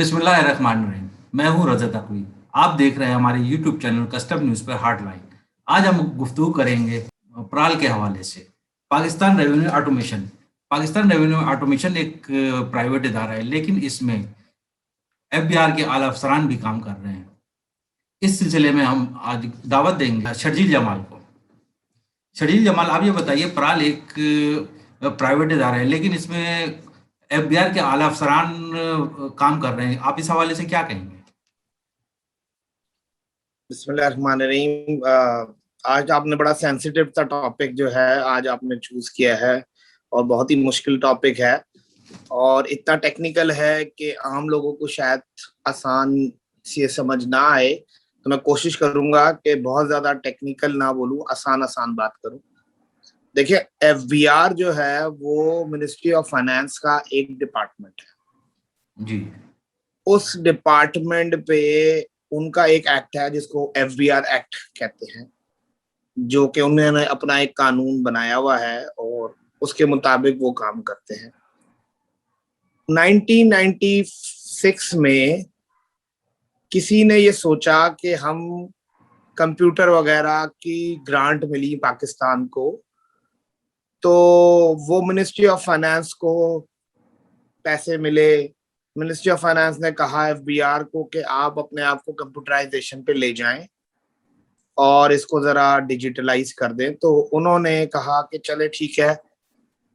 बिस्मिल्लाहिर्रहमानिर्रहीम। मैं हूं रजत अकवी। आप देख रहे हैं हमारे यूट्यूब चैनल कस्टम न्यूज़ पर हार्डलाइन। आज हम गुफ्तगू करेंगे प्राल के हवाले से। पाकिस्तान रेवेन्यू ऑटोमेशन एक प्राइवेट इदारा है, लेकिन इसमें एफबीआर के आला अफसरान भी काम कर रहे हैं। इस सिलसिले में हम आज दावत देंगे शर्जील जमाल को। शर्जील जमाल, आप ये बताइए, प्राल एक प्राइवेट इदारा है, लेकिन इसमें एफबीआर के आला अफसरान काम कर रहे हैं। आप इस हवाले से क्या कहेंगे? बिस्मिल्लाहिर्रहमानिर्रहीम। आज आपने बड़ा सेंसिटिव सा टॉपिक जो है आज आपने चूज किया है और बहुत ही मुश्किल टॉपिक है और इतना टेक्निकल है कि आम लोगों को शायद आसान से समझ ना आए। तो मैं कोशिश करूंगा कि बहुत ज्यादा टेक्निकल ना बोलूं, आसान आसान बात करूं। देखिए, एफबीआर जो है वो मिनिस्ट्री ऑफ फाइनेंस का एक डिपार्टमेंट है जी। उस डिपार्टमेंट पे उनका एक एक्ट है जिसको एफबीआर एक्ट कहते हैं, जो कि उन्होंने अपना एक कानून बनाया हुआ है और उसके मुताबिक वो काम करते हैं। 1996 में किसी ने ये सोचा कि हम कंप्यूटर वगैरह की ग्रांट मिली पाकिस्तान को, तो वो मिनिस्ट्री ऑफ फाइनेंस को पैसे मिले। मिनिस्ट्री ऑफ फाइनेंस ने कहा एफबीआर को कि आप अपने आप को कंप्यूटराइजेशन पे ले जाएं और इसको जरा डिजिटलाइज कर दें। तो उन्होंने कहा कि चले ठीक है।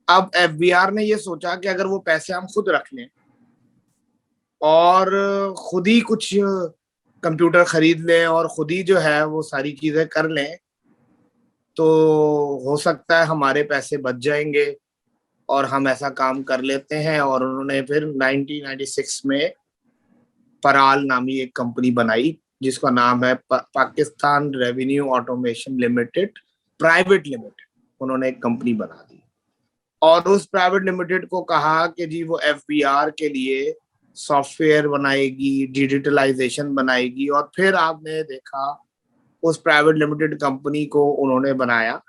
अब एफबीआर ने ये सोचा कि अगर वो पैसे हम खुद रख लें और खुद ही कुछ कंप्यूटर खरीद लें और खुद ही जो है वो सारी चीजें कर लें, तो हो सकता है हमारे पैसे बच जाएंगे और हम ऐसा काम कर लेते हैं। और उन्होंने फिर 1996 में पराल नामी एक कंपनी बनाई जिसका नाम है Pakistan revenue automation limited private limited. उन्होंने एक कंपनी बना दी और उस प्राइवेट लिमिटेड को कहा कि जी वो एफबीआर के लिए सॉफ्टवेयर बनाएगी, डिजिटलाइजेशन बनाएगी। और फिर आपने देखा उस प्राइवेट लिमिटेड कंपनी को उन्होंने बनाया,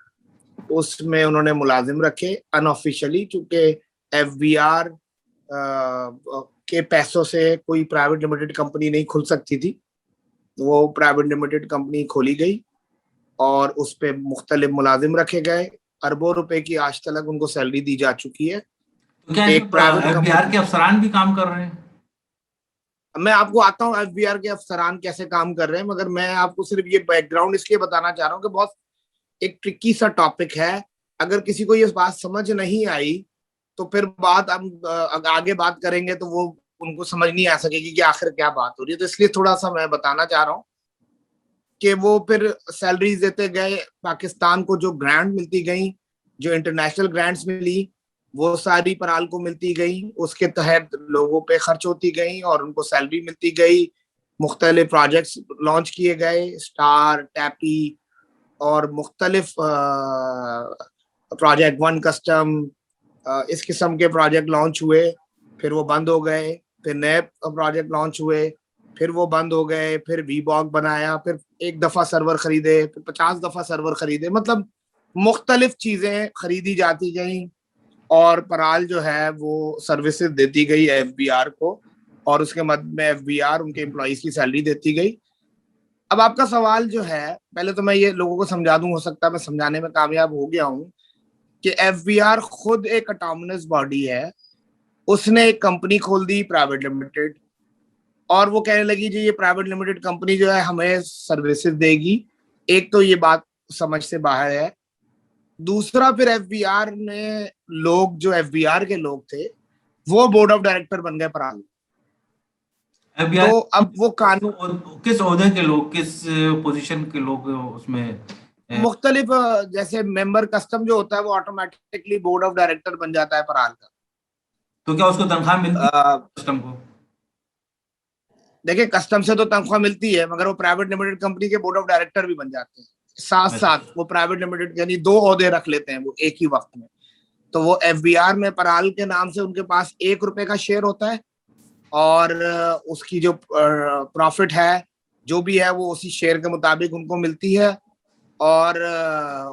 उसमें उन्होंने मुलाजिम रखे अनऑफिशियली, चूंकि एफबीआर के पैसों से कोई प्राइवेट लिमिटेड कंपनी नहीं खुल सकती थी। वो प्राइवेट लिमिटेड कंपनी खोली गई और उस पे मुख्तलिफ मुलाजिम रखे गए। अरबों रुपए की आज तक उनको सैलरी दी जा चुकी है। तो क्या एक प्राइवेट एफबीआर के अफसरान भी काम कर रहे हैं? मैं आपको आता हूँ एफबीआर के अफसरान कैसे काम कर रहे हैं, मगर मैं आपको सिर्फ ये बैकग्राउंड इसलिए बताना चाह रहा हूँ कि बहुत एक ट्रिकी सा टॉपिक है। अगर किसी को ये बात समझ नहीं आई तो फिर बात हम आगे बात करेंगे तो वो उनको समझ नहीं आ सकेगी कि आखिर क्या बात हो रही है। तो इसलिए थोड़ा सा मैं बताना चाह रहा हूँ कि वो फिर सैलरीज देते गए। पाकिस्तान को जो ग्रांट मिलती गई, जो इंटरनेशनल ग्रांट्स मिली, वो सारी पराल को मिलती गई। उसके तहत लोगों पे खर्च होती गई और उनको सैलरी मिलती गई। मुख्तलिफ प्रोजेक्ट्स लॉन्च किए गए, स्टार, टैपी और मुख्तलिफ प्रोजेक्ट, वन कस्टम, इस किस्म के प्रोजेक्ट लॉन्च हुए। फिर वो बंद हो गए, फिर नए प्रोजेक्ट लॉन्च हुए, फिर वो बंद हो गए। फिर वीबॉक बनाया, फिर एक दफा सर्वर खरीदे, फिर 50 दफा सर्वर खरीदे। मतलब मुख्तलिफ चीजें खरीदी जाती गई और पराल जो है वो सर्विसेज देती गई एफबीआर को और उसके मद में एफबीआर उनके एम्प्लॉइज की सैलरी देती गई। अब आपका सवाल जो है, पहले तो मैं ये लोगों को समझा दूं, हो सकता है मैं समझाने में कामयाब हो गया हूं, कि एफबीआर खुद एक ऑटोनमस बॉडी है। उसने एक कंपनी खोल दी प्राइवेट लिमिटेड और वो कहने लगी जी ये प्राइवेट लिमिटेड कंपनी जो है हमें सर्विसेज देगी। एक तो ये बात समझ से बाहर है। दूसरा, फिर एफबीआर ने लोग, जो एफबीआर के लोग थे, वो बोर्ड ऑफ डायरेक्टर बन गए पराल। एफबीआर तो अब वो कानून किस ओहदे के लोग, किस पोजीशन के लोग उसमें मुख्तलिफ, जैसे मेंबर कस्टम जो होता है वो ऑटोमेटिकली बोर्ड ऑफ डायरेक्टर बन जाता है पराल का। तो क्या उसको तनख्वाह मिलती है कस्टम को? देखिए, कस्टम से तो तनख्वाह मिलती है, मगर वो प्राइवेट लिमिटेड कंपनी के बोर्ड ऑफ डायरेक्टर भी बन जाते हैं। साथ साथ वो प्राइवेट लिमिटेड यानी दो ओहदे रख लेते हैं वो एक ही वक्त में। तो वो एफबीआर में पराल के नाम से उनके पास ₹1 का शेयर होता है और उसकी जो प्रॉफिट है जो भी है वो उसी शेयर के मुताबिक उनको मिलती है और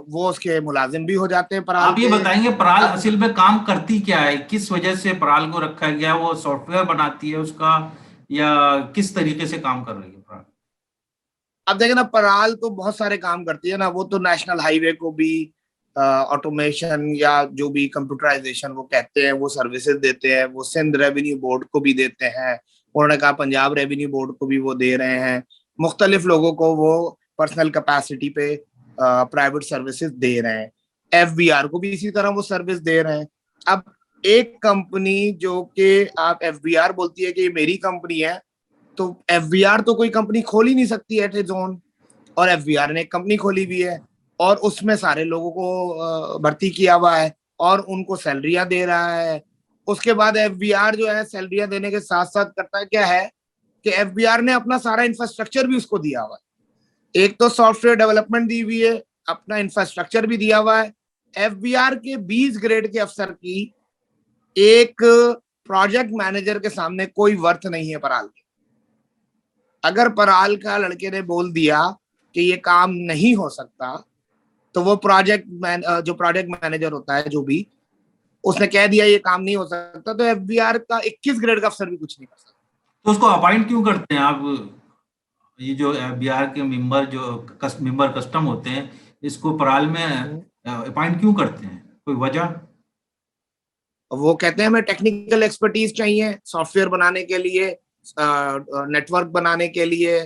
वो उसके मुलाजिम भी हो जाते हैं पराल आप ये के। बताएंगे पराल असल में काम करती क्या है? किस वजह से पराल को रखा गया? वो सॉफ्टवेयर बनाती है उसका, या किस तरीके से काम कर रही है पराल? अब देखें ना, पराल तो बहुत सारे काम करती है ना। वो तो नेशनल हाईवे को भी ऑटोमेशन या जो भी कंप्यूटराइजेशन वो कहते हैं वो सर्विसेज देते हैं। वो सिंध रेवेन्यू बोर्ड को भी देते हैं। उन्होंने कहा पंजाब रेवेन्यू बोर्ड को भी वो दे रहे हैं। मुख्तलिफ लोगों को वो पर्सनल कैपेसिटी पे प्राइवेट सर्विसेज दे रहे हैं। एफबीआर को भी इसी तरह वो सर्विस दे रहे हैं। अब एक कंपनी जो कि आप एफबीआर बोलती है कि ये मेरी कंपनी है, तो एफबीआर तो कोई कंपनी खोल ही नहीं सकती एट इट्स ओन। और एफबीआर ने एक कंपनी खोली हुई है और उसमें सारे लोगों को भर्ती किया हुआ है और उनको सैलरियां दे रहा है। उसके बाद एफबीआर जो है सैलरियां देने के साथ साथ करता है क्या है कि एफबीआर ने अपना सारा इंफ्रास्ट्रक्चर भी उसको दिया हुआ है। एक तो सॉफ्टवेयर डेवलपमेंट दी हुई है, अपना इंफ्रास्ट्रक्चर भी दिया हुआ है। एफबीआर के 20 ग्रेड के अफसर की एक प्रोजेक्ट मैनेजर के सामने कोई वर्थ नहीं है पराल के। अगर पराल का लड़के ने बोल दिया कि ये काम नहीं हो सकता, तो वो जो प्रोजेक्ट मैनेजर होता है जो भी, उसने कह दिया ये काम नहीं हो सकता, तो एफबीआर का 21 ग्रेड का अफसर भी कुछ नहीं कर सकता। तो उसको अपॉइंट क्यों करते हैं आप? ये जो बिहार के मेंबर जो मेंबर कस्टम होते हैं, इसको पराल में अपॉइंट क्यों करते हैं? कोई वजह? वो कहते हैं हमें टेक्निकल एक्सपर्टीज चाहिए सॉफ्टवेयर बनाने के लिए, नेटवर्क बनाने के लिए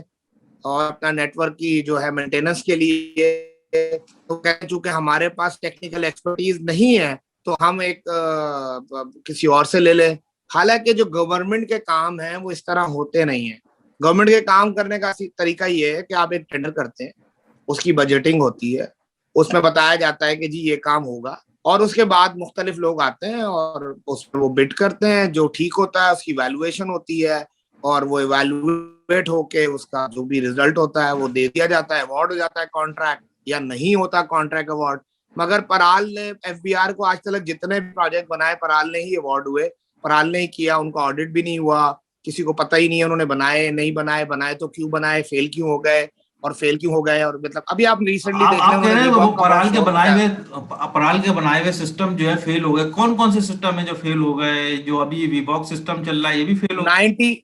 और अपना नेटवर्क की जो है मेंटेनेंस के लिए। तो कह चूंकि हमारे पास टेक्निकल एक्सपर्टीज नहीं है तो हम एक किसी और से ले लें। हालांकि जो गवर्नमेंट के काम है वो इस तरह होते नहीं है। गवर्नमेंट के काम करने का तरीका ये है कि आप एक टेंडर करते हैं, उसकी बजटिंग होती है, उसमें बताया जाता है कि जी ये काम होगा, और उसके बाद मुख्तलिफ लोग आते हैं और उस पर वो बिड करते हैं। जो ठीक होता है उसकी वैल्यूएशन होती है और वो इवैल्यूएट होके उसका जो भी रिजल्ट होता है वो दे दिया जाता है, अवार्ड हो जाता है कॉन्ट्रैक्ट, या नहीं होता कॉन्ट्रैक्ट अवार्ड। मगर पराल ने एफबीआर को आज तक जितने प्रोजेक्ट बनाए पराल ने ही अवार्ड हुए। पराल ने ही किया, उनका ऑडिट भी नहीं हुआ, किसी को पता ही नहीं है उन्होंने बनाए नहीं बनाए, बनाए तो क्यों बनाए, फेल क्यों हो गए और फेल क्यों हो गए। और मतलब अभी आप रिसेंटली देख रहे हैं आप कह उन्होंने रहे हैं वो वीबॉक का बहुत शोर मचाया। पराल के बनाए हुए सिस्टम जो है फेल हो गए। कौन कौन से सिस्टम है जो फेल हो गए? जो अभी वीबॉक सिस्टम चल रहा है ये भी फेल हो गया?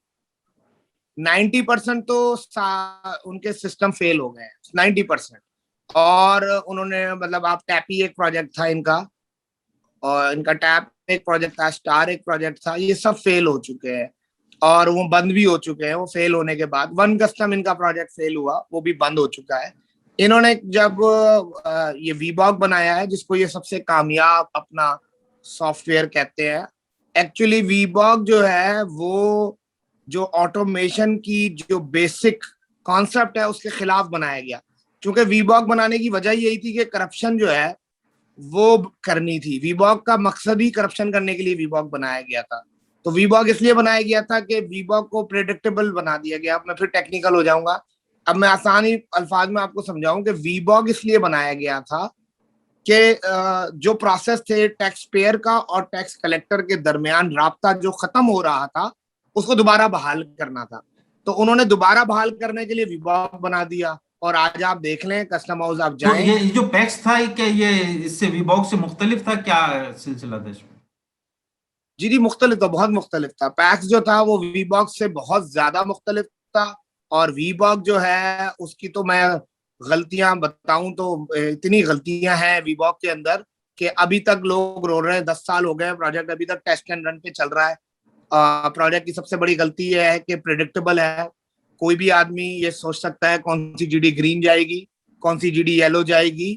90% तो उनके सिस्टम फेल हो गए, 90%। और उन्होंने मतलब आप टैपी एक प्रोजेक्ट था इनका, और इनका टैप एक प्रोजेक्ट था, स्टार एक प्रोजेक्ट था, ये सब फेल हो चुके हैं और वो बंद भी हो चुके हैं। वो फेल होने के बाद वन कस्टम इनका प्रोजेक्ट फेल हुआ, वो भी बंद हो चुका है। इन्होंने जब ये वीबॉक बनाया है जिसको ये सबसे कामयाब अपना सॉफ्टवेयर कहते हैं, एक्चुअली वीबॉक जो है वो जो ऑटोमेशन की जो बेसिक कॉन्सेप्ट है उसके खिलाफ बनाया गया। क्योंकि वीबॉक बनाने की वजह यही थी कि करप्शन जो है वो करनी थी। वीबॉक का मकसद ही करप्शन करने के लिए वीबॉक बनाया गया था। तो वीबॉक इसलिए बनाया गया था कि वीबॉक को प्रेडिक्टेबल बना दिया गया। अब मैं फिर टेक्निकल हो जाऊंगा, अब मैं आसानी अल्फाज में आपको समझाऊं कि वीबॉक इसलिए बनाया गया था कि जो प्रोसेस थे टैक्स पेयर का और टैक्स कलेक्टर के दरमियान राब्ता जो खत्म हो रहा था उसको दोबारा बहाल करना था। तो उन्होंने दोबारा बहाल करने के लिए वीबॉक बना दिया। और आज आप देख लें कस्टम हाउस आप तो जाएं। ये जो पैक्स था क्या ये इससे वीबॉक से मुख्तलिफ था? क्या सिलसिला था इसमें? जी जी, मुख्तलिफ था, बहुत मुख्तलिफ था। पैक्स जो था वो वीबॉक से बहुत ज्यादा मुख्तलिफ था। और वीबॉक जो है उसकी तो मैं गलतियां बताऊं तो इतनी गलतियां हैं वीबॉक के अंदर कि अभी तक लोग रो रहे हैं। 10 साल हो गए प्रोजेक्ट अभी तक टेस्ट एंड रन पे चल रहा है। प्रोजेक्ट की सबसे बड़ी गलती यह है कि प्रिडिक्टेबल है। कोई भी आदमी ये सोच सकता है कौन सी जीडी ग्रीन जाएगी, कौन सी जीडी येलो जाएगी,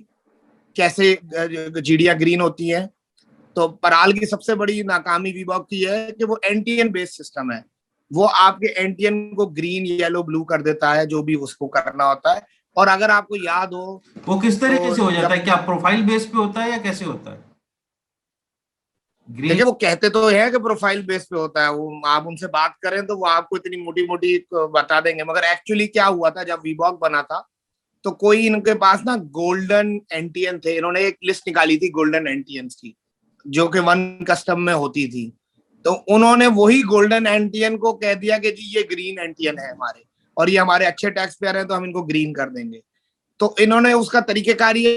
कैसे जीडियां ग्रीन होती हैं। तो पराल की सबसे बड़ी नाकामी वीबॉक की है कि वो एनटीएन बेस्ड सिस्टम है। वो आपके एनटीएन को ग्रीन येलो ब्लू कर देता है जो भी उसको करना होता है। और अगर आपको याद हो वो किस तरीके तो से हो जाता जब है? क्या प्रोफाइल बेस पे होता है या कैसे होता है? ग्रीन? देखिए वो कहते तो है कि प्रोफाइल बेस पे होता है, वो आप उनसे बात करें तो वो आपको इतनी मोटी मोटी बता देंगे। मगर एक्चुअली क्या हुआ था जब वीबॉक बना था तो कोई इनके पास ना गोल्डन एनटीएन थे। इन्होंने एक लिस्ट निकाली थी गोल्डन एनटीएन की जो कि वन कस्टम में होती थी। तो उन्होंने वही गोल्डन एनटीएन को कह दिया कि जी ये ग्रीन एनटीएन है हमारे और ये हमारे अच्छे टैक्स पेयर हैं तो हम इनको ग्रीन कर देंगे। तो इन्होंने उसका तरीकेकार ये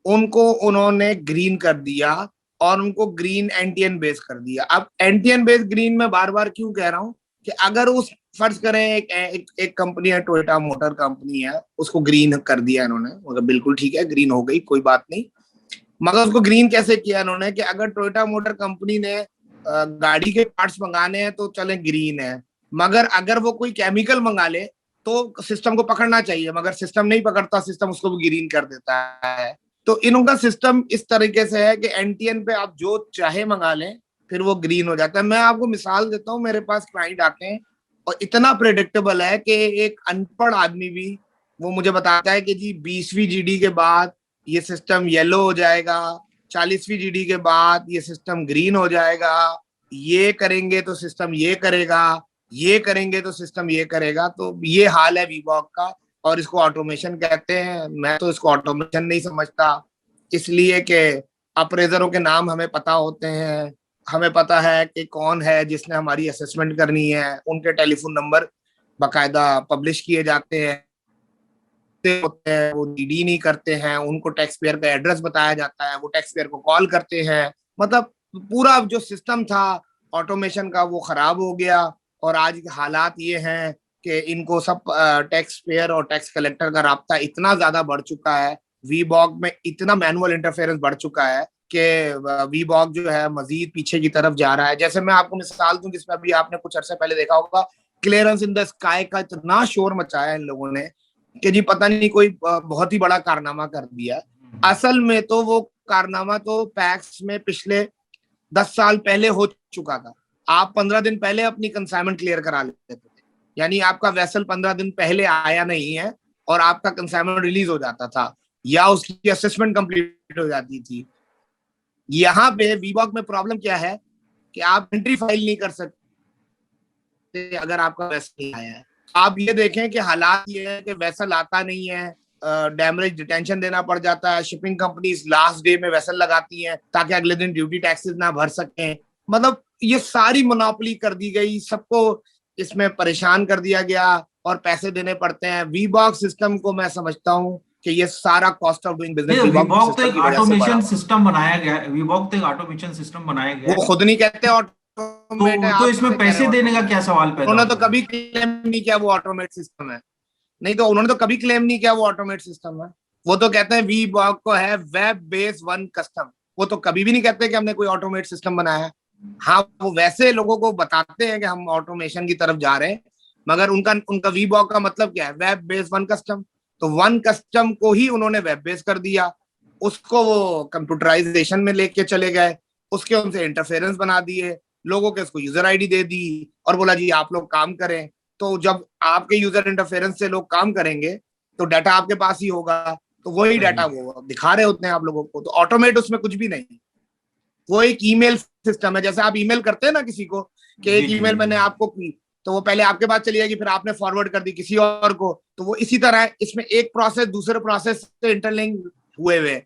उनको उन्होंने ग्रीन कर दिया और उनको ग्रीन एनटीएन बेस कर दिया। अब एनटीएन बेस ग्रीन में बार बार क्यों कह रहा हूं कि अगर उस फर्ज करें एक कंपनी है, टोयोटा मोटर कंपनी है, उसको ग्रीन कर दिया इन्होंने, मतलब बिल्कुल ठीक है, ग्रीन हो गई, कोई बात नहीं। मगर उसको ग्रीन कैसे किया इन्होंने कि अगर टोयोटा मोटर कंपनी ने गाड़ी के पार्ट्स मंगाने हैं तो चले ग्रीन है, मगर अगर वो कोई केमिकल मंगा ले तो सिस्टम को पकड़ना चाहिए, मगर सिस्टम नहीं पकड़ता, सिस्टम उसको भी ग्रीन कर देता है। तो इनका सिस्टम इस तरीके से है कि एनटीएन पे आप जो चाहे मंगा लें, फिर वो ग्रीन हो जाता है। मैं आपको मिसाल देता हूँ, मेरे पास क्लाइंट आते हैं और इतना प्रेडिक्टेबल है कि एक अनपढ़ आदमी भी वो मुझे बताता है कि जी 20वीं जीडी के बाद ये सिस्टम येलो हो जाएगा, 40वीं जीडी के बाद ये सिस्टम ग्रीन हो जाएगा, ये करेंगे तो सिस्टम ये करेगा, ये करेंगे तो सिस्टम ये करेगा। तो ये हाल है वीबॉक का, और इसको ऑटोमेशन कहते हैं। मैं तो इसको ऑटोमेशन नहीं समझता, इसलिए कि अप्रेजरों के नाम हमें पता होते हैं, हमें पता है कि कौन है जिसने हमारी असेसमेंट करनी है, उनके टेलीफोन नंबर बाकायदा पब्लिश किए जाते हैं, होते हैं, वो डीडी नहीं करते हैं, उनको टैक्स पेयर का एड्रेस बताया जाता है, वो टैक्स पेयर को कॉल करते हैं। मतलब पूरा जो सिस्टम था ऑटोमेशन का वो खराब हो गया, और आज के हालात ये हैं कि इनको सब टैक्स पेयर और टैक्स कलेक्टर का राब्ता इतना ज्यादा बढ़ चुका है, वीबॉक में इतना मैनुअल इंटरफेरेंस बढ़ चुका है कि वीबॉक जो है मजीद पीछे की तरफ जा रहा है। जैसे मैं आपको मिसाल दूं, जिसमें अभी आपने कुछ अरसे पहले देखा होगा, क्लियरेंस इन द स्काई का इतना शोर मचाया इन लोगों ने कि जी पता नहीं कोई बहुत ही बड़ा कारनामा कर दिया। असल में तो वो कारनामा तो पैक्स में पिछले 10 साल पहले हो चुका था। आप 15 दिन पहले अपनी कंसाइनमेंट क्लियर करा लेते थे, यानी आपका वेसल 15 दिन पहले आया नहीं है और आपका कंसाइनमेंट रिलीज हो जाता था, या उसकी असेसमेंट कंप्लीट हो जाती थी। यहाँ पे वीबॉक में प्रॉब्लम क्या है कि आप एंट्री फाइल नहीं कर सकते अगर आपका वेसल नहीं आया है। आप ये देखें कि हालात ये है कि वेसल आता नहीं है, डैमेज डिटेंशन देना पड़ जाता है, शिपिंग कंपनीज लास्ट डे में वेसल लगाती हैं ताकि अगले दिन ड्यूटी टैक्सेस ना भर सकें। मतलब ये सारी मोनोपोली कर दी गई, सबको इसमें परेशान कर दिया गया और पैसे देने पड़ते हैं। वीबॉक सिस्टम को मैं समझता हूँ कि ये सारा कॉस्ट ऑफ डूइंग बिजनेस वीबॉक तो एक ऑटोमेशन सिस्टम बनाया गया है, वीबॉक तो एक ऑटोमेशन सिस्टम बनाया गया है। वो खुद नहीं कहते ऑटोमेट है, तो आप इसमें पैसे देने का क्या सवाल पैदा उन्होंने तो होता है? कभी क्लेम नहीं किया वो ऑटोमेट सिस्टम है। नहीं तो उन्होंने तो कभी क्लेम नहीं किया वो ऑटोमेट सिस्टम है। वो तो कहते हैं वीबॉक को है वेब बेस वन कस्टम, वो तो कभी भी नहीं कहते कि हमने कोई ऑटोमेट सिस्टम बनाया है। हाँ, वो वैसे लोगों को बताते हैं कि हम ऑटोमेशन की तरफ जा रहे हैं, मगर उनका वीबॉक का मतलब क्या है? Web base one custom. तो वन कस्टम को ही उन्होंने वेब बेस कर दिया, उसको वो कंप्यूटराइजेशन में लेके चले गए, उसके उनसे इंटरफेरेंस बना दिए, लोगों के उसको यूजर आईडी दे दी और बोला जी आप लोग काम करें। तो जब आपके यूजर इंटरफेरेंस से लोग काम करेंगे तो डाटा आपके पास ही होगा, तो वही डाटा वो दिखा रहे होते हैं आप लोगों को। तो ऑटोमेट उसमें कुछ भी नहीं, वो एक ईमेल सिस्टम है। जैसे आप ईमेल करते हैं ना किसी को कि एक ईमेल मैंने आपको की, तो वो पहले आपके पास चली जाएगी, फिर आपने फॉरवर्ड कर दी किसी और को, तो वो इसी तरह है। इसमें एक प्रोसेस दूसरे प्रोसेस से इंटरलिंक हुए हुए।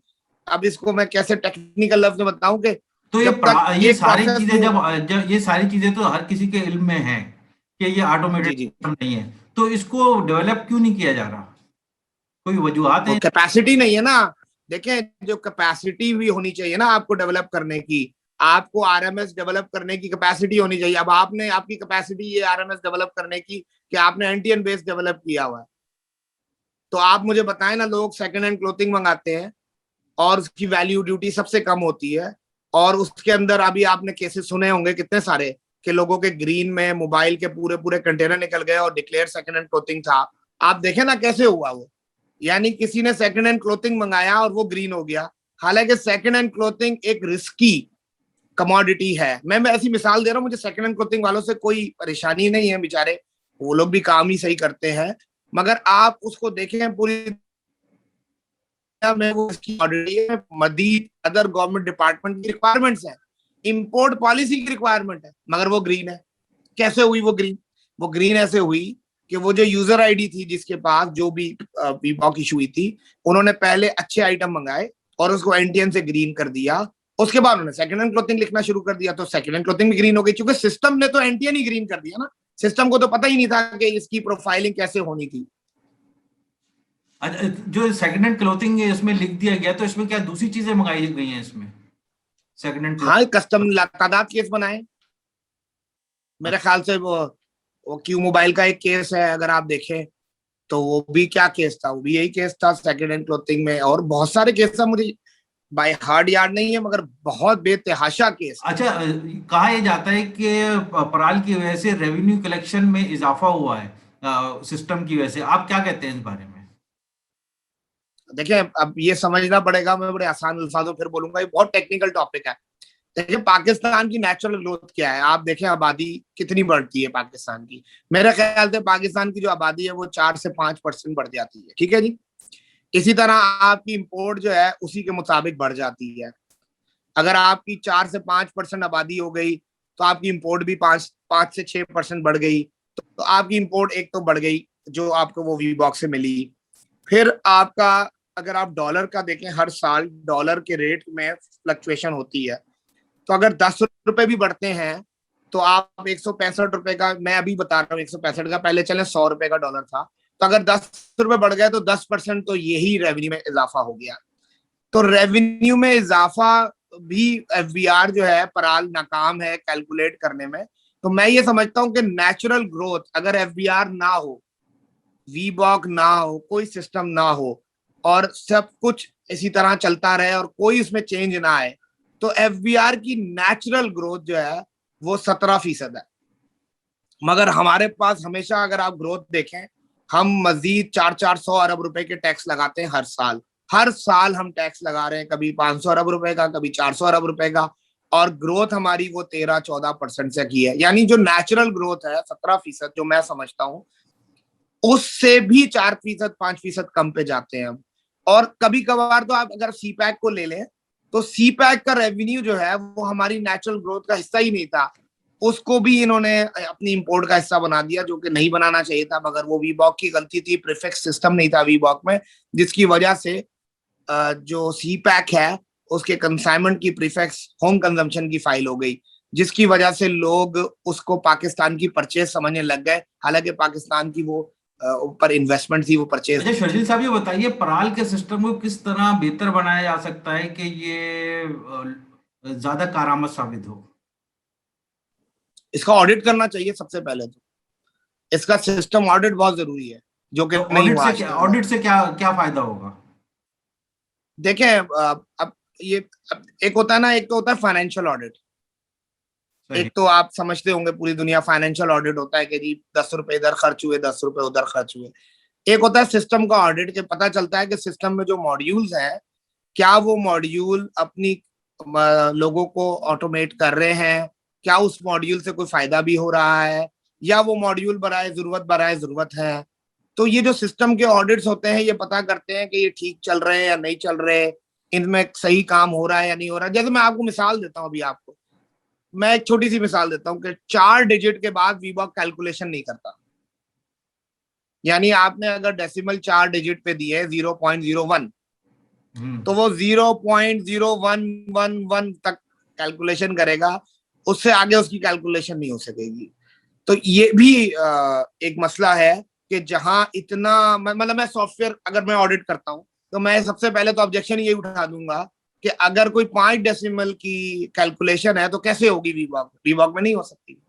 अब इसको मैं कैसे टेक्निकल लफ्ज में बताऊं कि तो ये सारी चीजें जब ये सारी चीजें तो हर किसी के इल्म में है कि ये ऑटोमेटेड सिस्टम नहीं है, तो इसको डेवलप क्यों नहीं किया जा रहा? कोई वजूहत है? कैपेसिटी नहीं है ना। देखें, जो कैपेसिटी भी होनी चाहिए ना आपको डेवलप करने की, आपको आरएमएस डेवलप करने की कैपेसिटी होनी चाहिए। अब आपने आपकी कैपेसिटी ये आरएमएस डेवलप करने की कि आपने एनटीएन बेस डेवलप किया हुआ है, तो आप मुझे बताएं ना, लोग सेकंड हैंड क्लोथिंग मंगाते हैं और उसकी वैल्यू ड्यूटी सबसे कम होती है, और उसके अंदर अभी आपने केसेस सुने होंगे कितने सारे कि लोगों के ग्रीन में मोबाइल के पूरे पूरे कंटेनर निकल गए और डिक्लेयर सेकंड हैंड क्लोथिंग था। आप देखें ना कैसे हुआ वो, यानी किसी ने सेकंड हैंड क्लोथिंग मंगाया और वो ग्रीन हो गया। हालांकि सेकंड हैंड क्लोथिंग एक रिस्की कमोडिटी है। मैं ऐसी मिसाल दे रहा हूँ, मुझे सेकंड हैंड क्लोथिंग वालों से कोई परेशानी नहीं है, बेचारे वो लोग भी काम ही सही करते हैं, मगर आप उसको देखें पूरी में वो मजीद अदर गवर्नमेंट डिपार्टमेंट की रिक्वायरमेंट्स है, इंपोर्ट पॉलिसी की रिक्वायरमेंट है, मगर वो ग्रीन है। कैसे हुई वो ग्रीन? वो ग्रीन ऐसे हुई कि वो जो यूजर आईडी थी जिसके पास जो भी वीबॉक इशू हुई थी, उन्होंने पहले अच्छे आइटम मंगाए और उसको एनटीएन से ग्रीन कर दिया। उसके बाद उन्होंने सेकंड हैंड क्लोथिंग लिखना शुरू कर दिया, तो सेकंड हैंड क्लोथिंग भी ग्रीन हो गई, क्योंकि सिस्टम ने तो एनटीएन ही ग्रीन कर दिया ना। सिस्टम को तो पता ही नहीं था कि इसकी प्रोफाइलिंग कैसे होनी थी। जो सेकंड हैंड क्लोथिंग है इसमें लिख दिया गया, तो इसमें क्या दूसरी चीजें मंगाई गई हैं इसमें? Second hand? हाँ, कस्टम तादाद केस बनाए। मेरे ख्याल से वो क्यू मोबाइल का एक केस है, अगर आप देखें तो वो भी क्या केस था, वो भी यही केस था सेकंड हैंड क्लोथिंग में। और बहुत सारे केस था, मुझे बाय हार्ड याद नहीं है, मगर बहुत बेतहाशा केस। अच्छा, कहा यह जाता है कि पराल की वजह से रेवेन्यू कलेक्शन में इजाफा हुआ है सिस्टम की वजह से। आप क्या कहते हैं इस बारे में? देखिए, अब ये समझना पड़ेगा, मैं बड़े आसान अल्फाजों फिर बोलूंगा, ये बहुत टेक्निकल टॉपिक है। देखिए, पाकिस्तान की नेचुरल ग्रोथ क्या है, आप देखें आबादी कितनी बढ़ती है पाकिस्तान की। मेरे ख्याल से पाकिस्तान की जो आबादी है वो 4 से 5% बढ़ जाती है, ठीक है जी। इसी तरह आपकी इंपोर्ट जो है उसी के मुताबिक बढ़ जाती है। अगर आपकी 4 से 5% आबादी हो गई तो आपकी इंपोर्ट भी 5 से 6% बढ़ गई। तो आपकी इंपोर्ट एक तो बढ़ गई जो आपको वो वी बॉक्स से मिली। फिर आपका, अगर आप डॉलर का देखें, हर साल डॉलर के रेट में फ्लक्चुएशन होती है। तो अगर 10 रुपए भी बढ़ते हैं तो आप 165 रुपए का, मैं अभी बता रहा हूँ 165 का, पहले चले 100 रुपए का डॉलर था। तो अगर 10 रुपए बढ़ गए तो 10% तो यही रेवेन्यू में इजाफा हो गया। तो रेवेन्यू में इजाफा भी एफबीआर जो है पराल नाकाम है कैलकुलेट करने में। तो मैं ये समझता हूं कि नेचुरल ग्रोथ, अगर एफबीआर ना हो, वीबॉक ना हो, कोई सिस्टम ना हो, और सब कुछ इसी तरह चलता रहे और कोई उसमें चेंज ना आए, तो एफबीआर की नेचुरल ग्रोथ जो है वो 17% है। मगर हमारे पास हमेशा, अगर आप ग्रोथ देखें, हम मजीद 400-400 अरब रुपए के टैक्स लगाते हैं हर साल। हर साल हम टैक्स लगा रहे हैं, कभी 500 अरब रुपए का, कभी 400 अरब रुपए का। और ग्रोथ हमारी वो 13-14% से की है। यानी जो नेचुरल ग्रोथ है 17%, जो मैं समझता हूँ, उससे भी 4%-5% कम पे जाते हैं हम। और कभी कभार तो आप अगर सी पैक को ले लें, तो सी पैक का रेवेन्यू जो है वो हमारी नेचुरल ग्रोथ का हिस्सा ही नहीं था। उसको भी इन्होंने अपनी इंपोर्ट का हिस्सा बना दिया, जो कि नहीं बनाना चाहिए था। मगर वो वीबॉक की गलती थी, प्रीफिक्स सिस्टम नहीं था वीबॉक में, जिसकी वजह से जो सी पैक है उसके कंसाइनमेंट की प्रीफिक्स होम कंजम्पशन की फाइल हो गई, जिसकी वजह से लोग उसको पाकिस्तान की परचेज समझने लग गए। हालांकि पाकिस्तान की वो ऊपर इन्वेस्टमेंट थी, वो परचेज अच्छा नहीं शर्जील थी। साहब, ये बताइए पराल के सिस्टम को किस तरह बेहतर बनाया जा सकता है कि ये ज्यादा कारआमद साबित हो? इसका ऑडिट करना चाहिए सबसे पहले तो। इसका सिस्टम ऑडिट बहुत जरूरी है, जो कि तो नहीं हुआ आज तक। ऑडिट से क्या क्या फायदा होगा? देखें, अब ये, अब एक होता है ना, एक तो होता है फाइनेंशियल ऑडिट। सही। एक तो आप समझते होंगे पूरी दुनिया फाइनेंशियल ऑडिट होता है कि जी 10 रुपए इधर खर्च हुए, 10 रुपए उधर खर्च हुए। एक होता है सिस्टम का ऑडिट, के पता चलता है कि सिस्टम में जो मॉड्यूल्स हैं, क्या वो मॉड्यूल अपनी लोगों को ऑटोमेट कर रहे हैं, क्या उस मॉड्यूल से कोई फायदा भी हो रहा है, या वो मॉड्यूल बराए जरूरत है। तो ये जो सिस्टम के ऑडिट्स होते हैं, ये पता करते हैं कि ये ठीक चल रहे हैं या नहीं चल रहे, इनमें सही काम हो रहा है या नहीं हो रहा। जैसे मैं आपको मिसाल देता हूँ, अभी आपको मैं एक छोटी सी मिसाल देता हूँ कि 4 डिजिट के बाद वीबॉक कैलकुलेशन नहीं करता। यानी आपने अगर डेसिमल 4 डिजिट पे दिए 0.01, तो वो 0.0111 तक कैलकुलेशन करेगा, उससे आगे उसकी कैलकुलेशन नहीं हो सकेगी। तो ये भी एक मसला है कि जहां इतना, मतलब मैं सॉफ्टवेयर अगर मैं ऑडिट करता हूं, तो मैं सबसे पहले तो ऑब्जेक्शन ये उठा दूंगा कि अगर कोई 5 डेसिमल की कैलकुलेशन है तो कैसे होगी वीबॉक? वीबॉक में नहीं हो सकती,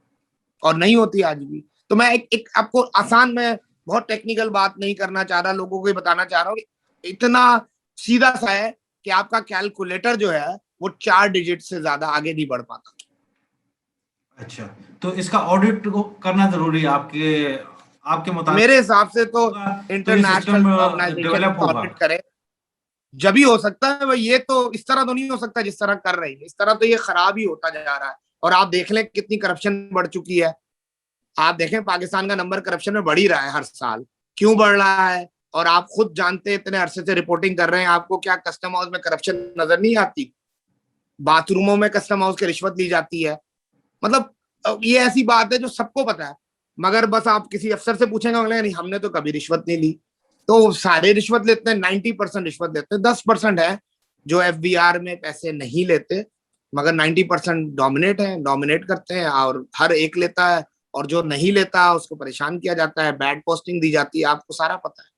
और नहीं होती आज भी। तो मैं एक आपको आसान, मैं बहुत टेक्निकल बात नहीं करना चाह रहा, लोगों को बताना चाह रहा हूँ कि इतना सीधा सा है कि आपका कैलकुलेटर जो है वो 4 डिजिट से ज्यादा आगे नहीं बढ़ पाता। अच्छा, तो इसका ऑडिट को करना जरूरी है आपके आपके मुताबिक? मेरे हिसाब से तो होगा तो ये इंटरनेशनल सिस्टम ऑर्गेनाइजेशन डेवलप होगा। ऑडिट करे, जब ही हो सकता है भाई। ये तो इस तरह तो नहीं हो सकता जिस तरह कर रही है, इस तरह तो ये खराब ही होता जा रहा है। और आप देख लें कितनी करप्शन बढ़ चुकी है। आप देखें पाकिस्तान का नंबर करप्शन में बढ़ ही रहा है हर साल। क्यों बढ़ रहा है? और आप खुद जानते हैं, इतने अरसे से रिपोर्टिंग कर रहे हैं, आपको क्या कस्टम हाउस में करप्शन नजर नहीं आती? बाथरूमों में कस्टम हाउस की रिश्वत ली जाती है। मतलब ये ऐसी बात है जो सबको पता है, मगर बस आप किसी अफसर से पूछेंगे, नहीं हमने तो कभी रिश्वत नहीं ली। तो सारे रिश्वत लेते हैं, 90% रिश्वत लेते हैं, 10% है जो एफबीआर में पैसे नहीं लेते। मगर 90% डोमिनेट करते हैं, और हर एक लेता है, और जो नहीं लेता उसको परेशान किया जाता है, बैड पोस्टिंग दी जाती है, आपको सारा पता है।